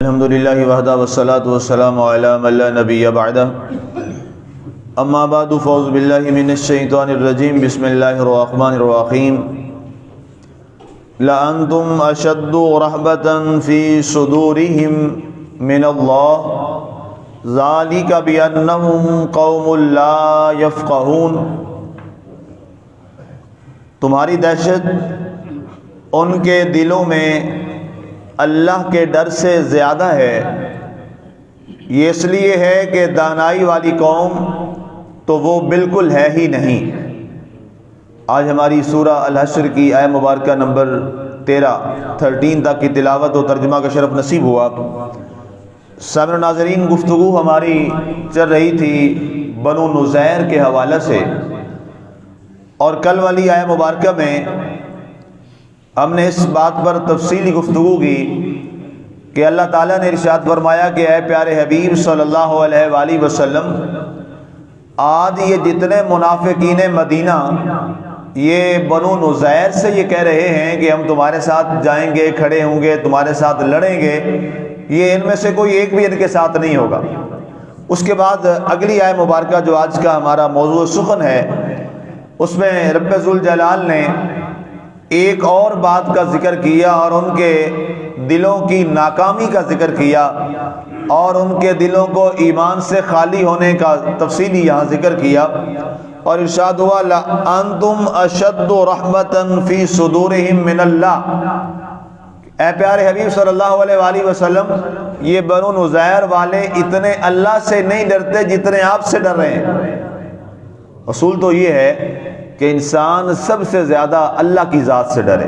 الحمدللہ وحدہ والصلاة والسلام علی من لا نبی بعدہ اما بعد فاعوذ باللہ من الشیطان الرجیم بسم اللہ الرحمن الرحیم لأنتم اشد رہبة فی صدورہم من اللہ ذالک بأنہم قوم لا یفقہون، تمہاری دہشت ان کے دلوں میں اللہ کے ڈر سے زیادہ ہے، یہ اس لیے ہے کہ دانائی والی قوم تو وہ بالکل ہے ہی نہیں۔ آج ہماری سورہ الحشر کی آیہ مبارکہ نمبر 13 تک کی تلاوت و ترجمہ کا شرف نصیب ہوا۔ سامعین ناظرین، گفتگو ہماری چل رہی تھی بنو نذیر کے حوالے سے، اور کل والی آیہ مبارکہ میں ہم نے اس بات پر تفصیلی گفتگو کی کہ اللہ تعالیٰ نے ارشاد فرمایا کہ اے پیارے حبیب صلی اللہ علیہ وآلہ وسلم، آج یہ جتنے منافقین مدینہ یہ بنو نذیر سے یہ کہہ رہے ہیں کہ ہم تمہارے ساتھ جائیں گے، کھڑے ہوں گے، تمہارے ساتھ لڑیں گے، یہ ان میں سے کوئی ایک بھی ان کے ساتھ نہیں ہوگا۔ اس کے بعد اگلی آیہ مبارکہ جو آج کا ہمارا موضوع سخن ہے، اس میں رب ذوالجلال نے ایک اور بات کا ذکر کیا اور ان کے دلوں کی ناکامی کا ذکر کیا، اور ان کے دلوں کو ایمان سے خالی ہونے کا تفصیلی یہاں ذکر کیا، اور ارشاد ہوا لَأَنْتُمْ أَشَدُّ رَحْمَةً فِي صُدُورِهِمْ مِنَ اللَّهِ، اے پیارے حبیب صلی اللہ علیہ وآلہ وسلم، یہ بنو نذیر والے اتنے اللہ سے نہیں ڈرتے جتنے آپ سے ڈر رہے ہیں۔ اصول تو یہ ہے کہ انسان سب سے زیادہ اللہ کی ذات سے ڈرے،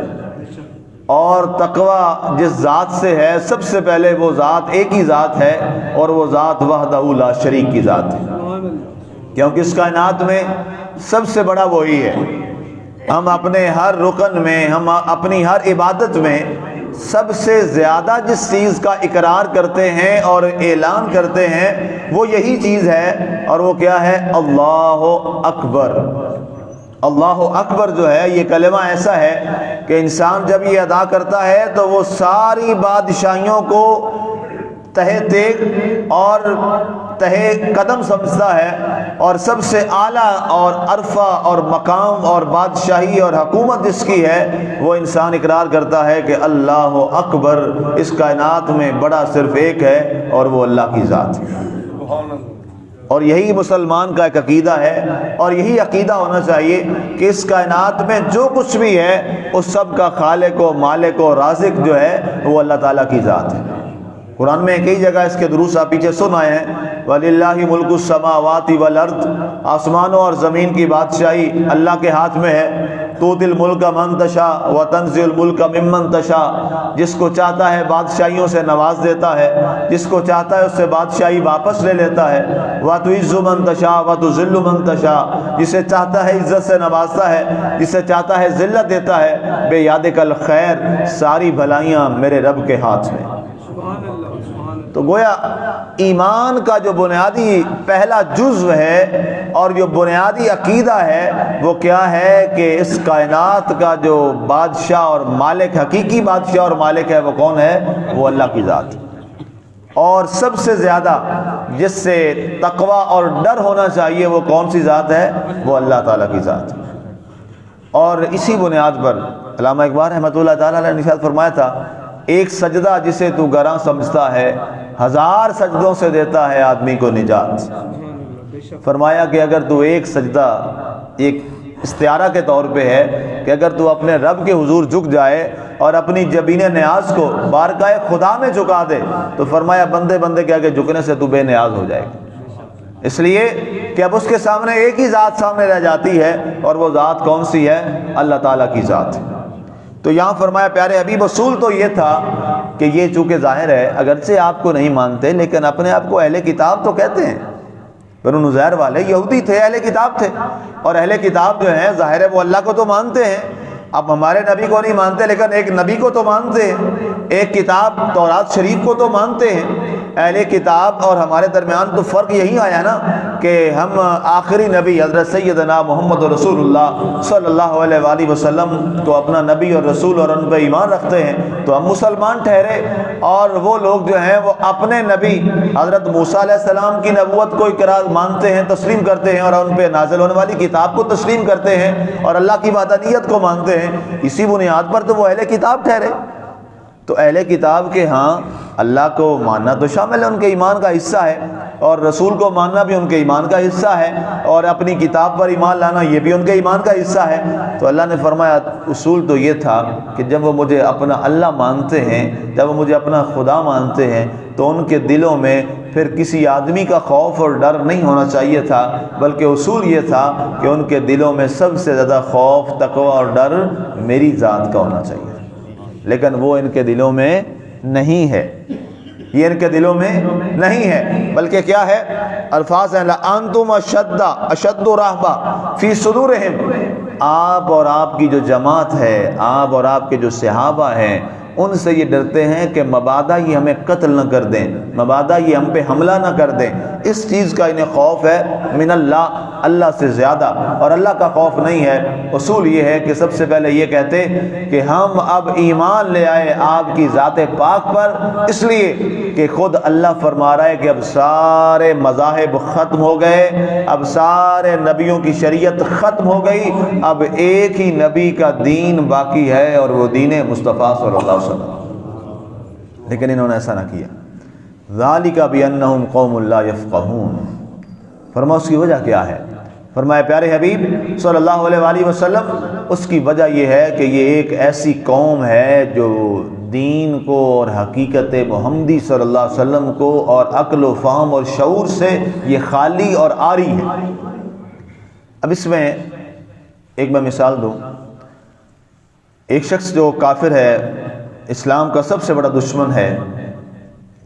اور تقوی جس ذات سے ہے سب سے پہلے وہ ذات ایک ہی ذات ہے، اور وہ ذات وحدہ لا شریک کی ذات ہے، کیونکہ اس کائنات میں سب سے بڑا وہی ہے۔ ہم اپنے ہر رکن میں، ہم اپنی ہر عبادت میں سب سے زیادہ جس چیز کا اقرار کرتے ہیں اور اعلان کرتے ہیں وہ یہی چیز ہے، اور وہ کیا ہے؟ اللہ اکبر۔ اللہ اکبر جو ہے یہ کلمہ ایسا ہے کہ انسان جب یہ ادا کرتا ہے تو وہ ساری بادشاہیوں کو تہہ تیغ اور تہہ قدم سمجھتا ہے، اور سب سے اعلیٰ اور عرفہ اور مقام اور بادشاہی اور حکومت جس کی ہے وہ انسان اقرار کرتا ہے کہ اللہ اکبر، اس کائنات میں بڑا صرف ایک ہے اور وہ اللہ کی ذات ہے۔ اور یہی مسلمان کا ایک عقیدہ ہے، اور یہی عقیدہ ہونا چاہیے کہ اس کائنات میں جو کچھ بھی ہے اس سب کا خالق و مالک و رازق جو ہے وہ اللہ تعالیٰ کی ذات ہے۔ قرآن میں کئی جگہ اس کے دروس آپ پیچھے سن آئے ہیں، وَلِلَّهِ مُلْكُ السَّمَاوَاتِ وَالْأَرْضِ، آسمانوں اور زمین کی بادشاہی اللہ کے ہاتھ میں ہے۔ تُؤْتِي الْمُلْكَ مَن تَشَاءُ وَتَنزِعُ الْمُلْكَ مِمَّن تَشَاءُ، جس کو چاہتا ہے بادشاہیوں سے نواز دیتا ہے، جس کو چاہتا ہے اس سے بادشاہی واپس لے لیتا ہے۔ وَتُعِزُّ مَن تَشَاءُ وَتُذِلُّ مَن تَشَاءُ، جسے چاہتا ہے عزت سے نوازتا ہے، جسے چاہتا ہے ذلت دیتا ہے۔ بِیَدِکَ الْخَیْرُ، ساری بھلائیاں میرے رب کے ہاتھ میں۔ تو گویا ایمان کا جو بنیادی پہلا جزو ہے اور جو بنیادی عقیدہ ہے وہ کیا ہے کہ اس کائنات کا جو بادشاہ اور مالک، حقیقی بادشاہ اور مالک ہے وہ کون ہے؟ وہ اللہ کی ذات۔ اور سب سے زیادہ جس سے تقوی اور ڈر ہونا چاہیے وہ کون سی ذات ہے؟ وہ اللہ تعالیٰ کی ذات۔ اور اسی بنیاد پر علامہ اقبال رحمۃ اللہ تعالیٰ نے ارشاد فرمایا تھا، ایک سجدہ جسے تو گراں سمجھتا ہے، ہزار سجدوں سے دیتا ہے آدمی کو نجات۔ فرمایا کہ اگر تو ایک سجدہ ایک استعارہ کے طور پہ ہے کہ اگر تو اپنے رب کے حضور جھک جائے اور اپنی جبین نیاز کو بارگاہ خدا میں جھکا دے تو فرمایا بندے بندے کے آگے جھکنے سے تو بے نیاز ہو جائے گا، اس لیے کہ اب اس کے سامنے ایک ہی ذات سامنے رہ جاتی ہے، اور وہ ذات کون سی ہے؟ اللہ تعالیٰ کی ذات ہے۔ تو یہاں فرمایا پیارے حبیب، اصول تو یہ تھا کہ یہ چونکہ ظاہر ہے اگرچہ آپ کو نہیں مانتے لیکن اپنے آپ کو اہل کتاب تو کہتے ہیں۔ بنو نذیر والے یہودی تھے، اہل کتاب تھے، اور اہل کتاب جو ہیں ظاہر ہے وہ اللہ کو تو مانتے ہیں۔ اب ہمارے نبی کو نہیں مانتے لیکن ایک نبی کو تو مانتے ہیں، ایک کتاب تورات شریف کو تو مانتے ہیں، اہل کتاب اور ہمارے درمیان تو فرق یہی آیا نا کہ ہم آخری نبی حضرت سیدنا محمد رسول اللہ صلی اللہ علیہ وآلہ وسلم کو اپنا نبی اور رسول اور ان پہ ایمان رکھتے ہیں تو ہم مسلمان ٹھہرے، اور وہ لوگ جو ہیں وہ اپنے نبی حضرت موسیٰ علیہ السلام کی نبوت کو اقرار مانتے ہیں، تسلیم کرتے ہیں، اور ان پہ نازل ہونے والی کتاب کو تسلیم کرتے ہیں اور اللہ کی وحدانیت کو مانتے ہیں۔ اسی بنیاد پر تو وہ اہل کتاب ٹھہرے۔ تو اہل کتاب کے ہاں اللہ کو ماننا تو شامل ہے، ان کے ایمان کا حصہ ہے، اور رسول کو ماننا بھی ان کے ایمان کا حصہ ہے، اور اپنی کتاب پر ایمان لانا یہ بھی ان کے ایمان کا حصہ ہے۔ تو اللہ نے فرمایا اصول تو یہ تھا کہ جب وہ مجھے اپنا اللہ مانتے ہیں، جب وہ مجھے اپنا خدا مانتے ہیں، تو ان کے دلوں میں پھر کسی آدمی کا خوف اور ڈر نہیں ہونا چاہیے تھا، بلکہ اصول یہ تھا کہ ان کے دلوں میں سب سے زیادہ خوف، تقوی اور ڈر میری ذات کا ہونا چاہیے، لیکن وہ ان کے دلوں میں نہیں ہے، یہ ان کے دلوں میں نہیں ہے، بلکہ کیا ہے؟ الفاظ ہیں لَأَنْتُمْ أَشَدُّ رَهْبًا فِي صُدُورِهِمْ، آپ اور آپ کی جو جماعت ہے، آپ اور آپ کے جو صحابہ ہیں، ان سے یہ ڈرتے ہیں کہ مبادا یہ ہمیں قتل نہ کر دیں، مبادا یہ ہم پہ حملہ نہ کر دیں۔ اس چیز کا انہیں خوف ہے من اللہ، اللہ سے زیادہ، اور اللہ کا خوف نہیں ہے۔ اصول یہ ہے کہ سب سے پہلے یہ کہتے کہ ہم اب ایمان لے آئے آپ کی ذات پاک پر، اس لیے کہ خود اللہ فرما رہا ہے کہ اب سارے مذاہب ختم ہو گئے، اب سارے نبیوں کی شریعت ختم ہو گئی، اب ایک ہی نبی کا دین باقی ہے، اور وہ دین مصطفیٰ صلی اللہ علیہ وسلم۔ لیکن انہوں نے ایسا نہ کیا۔ ذَلِكَ بِأَنَّهُمْ قَوْمٌ لَا يَفْقَهُونَ، فرمایا اس کی وجہ کیا ہے؟ فرمایا پیارے حبیب صلی اللہ علیہ وآلہ وسلم، اس کی وجہ یہ ہے کہ یہ ایک ایسی قوم ہے جو دین کو اور حقیقت محمدی صلی اللہ علیہ وسلم کو اور عقل و فہم اور شعور سے یہ خالی اور عاری ہے۔ اب اس میں ایک میں مثال دوں، ایک شخص جو کافر ہے، اسلام کا سب سے بڑا دشمن ہے،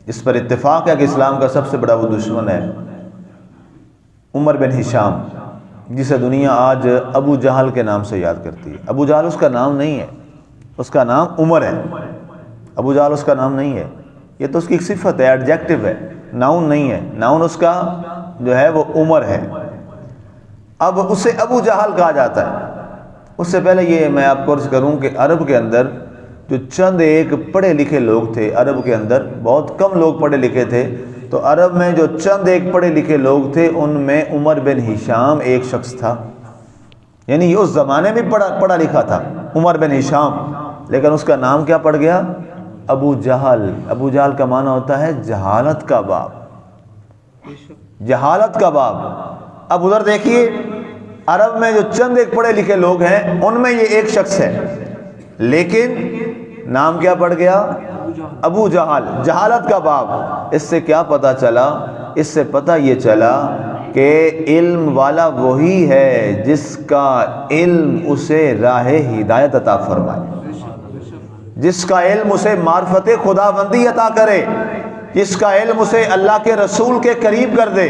اس پر اتفاق ہے کہ اسلام کا سب سے بڑا وہ دشمن ہے، عمر بن ہشام، جسے دنیا آج ابو جہل کے نام سے یاد کرتی ہے۔ ابو جہل اس کا نام نہیں ہے، اس کا نام عمر ہے، ابو جہل اس کا نام نہیں ہے، یہ تو اس کی ایک صفت ہے، ایڈجیکٹو ہے، ناؤن نہیں ہے، ناؤن اس کا جو ہے وہ عمر ہے۔ اب اسے ابو جہل کہا جاتا ہے۔ اس سے پہلے یہ میں آپ کو عرض کروں کہ عرب کے اندر جو چند ایک پڑھے لکھے لوگ تھے، عرب کے اندر بہت کم لوگ پڑھے لکھے تھے، تو عرب میں جو چند ایک پڑھے لکھے لوگ تھے ان میں عمر بن ہشام ایک شخص تھا، یعنی یہ اس زمانے میں پڑھا لکھا تھا عمر بن ہشام، لیکن اس کا نام کیا پڑ گیا؟ ابو جہل۔ ابو جہل کا معنی ہوتا ہے جہالت کا باپ، جہالت کا باپ۔ اب ادھر دیکھیے عرب میں جو چند ایک پڑھے لکھے لوگ ہیں ان میں یہ ایک شخص ہے، لیکن نام کیا پڑ گیا؟ ابو جہل، جہالت کا باپ۔ اس سے کیا پتہ چلا؟ اس سے پتہ یہ چلا کہ علم والا وہی ہے جس کا علم اسے راہ ہدایت عطا فرمائے، جس کا علم اسے معرفت خداوندی عطا کرے، جس کا علم اسے اللہ کے رسول کے قریب کر دے،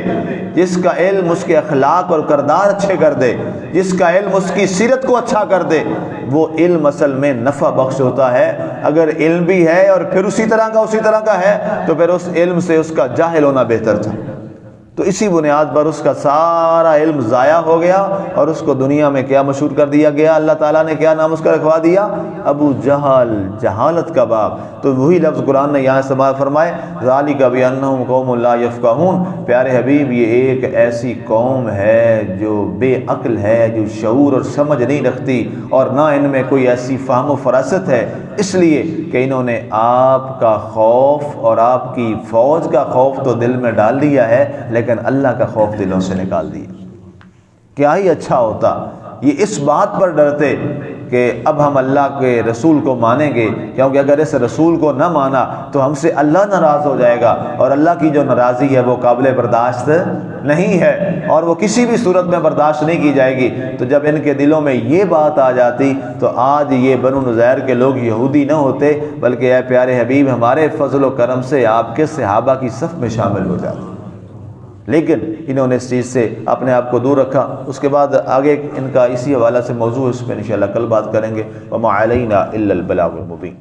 جس کا علم اس کے اخلاق اور کردار اچھے کر دے، جس کا علم اس کی سیرت کو اچھا کر دے، وہ علم اصل میں نفع بخش ہوتا ہے۔ اگر علم بھی ہے اور پھر اسی طرح کا ہے تو پھر اس علم سے اس کا جاہل ہونا بہتر تھا۔ تو اسی بنیاد پر اس کا سارا علم ضائع ہو گیا، اور اس کو دنیا میں کیا مشہور کر دیا گیا؟ اللہ تعالیٰ نے کیا نام اس کا رکھوا دیا؟ ابو جہل، جہالت کا باپ۔ تو وہی لفظ قرآن نے یہاں استعمال فرمائے، ذالک بانہم قوم لا یفقہون۔ پیارے حبیب یہ ایک ایسی قوم ہے جو بے عقل ہے، جو شعور اور سمجھ نہیں رکھتی، اور نہ ان میں کوئی ایسی فہم و فراست ہے، اس لیے کہ انہوں نے آپ کا خوف اور آپ کی فوج کا خوف تو دل میں ڈال دیا ہے، لیکن اللہ کا خوف دلوں سے نکال دیا۔ کیا ہی اچھا ہوتا یہ اس بات پر ڈرتے کہ اب ہم اللہ کے رسول کو مانیں گے، کیونکہ اگر اس رسول کو نہ مانا تو ہم سے اللہ ناراض ہو جائے گا، اور اللہ کی جو ناراضی ہے وہ قابل برداشت نہیں ہے، اور وہ کسی بھی صورت میں برداشت نہیں کی جائے گی۔ تو جب ان کے دلوں میں یہ بات آ جاتی تو آج یہ بنو نذیر کے لوگ یہودی نہ ہوتے، بلکہ اے پیارے حبیب ہمارے فضل و کرم سے آپ کے صحابہ کی صف میں شامل ہو جاتے۔ لیکن انہوں نے اس چیز سے اپنے آپ کو دور رکھا۔ اس کے بعد آگے ان کا اسی حوالہ سے موضوع، اس پہ انشاءاللہ کل بات کریں گے۔ وما علینا الا البلاغ المبین۔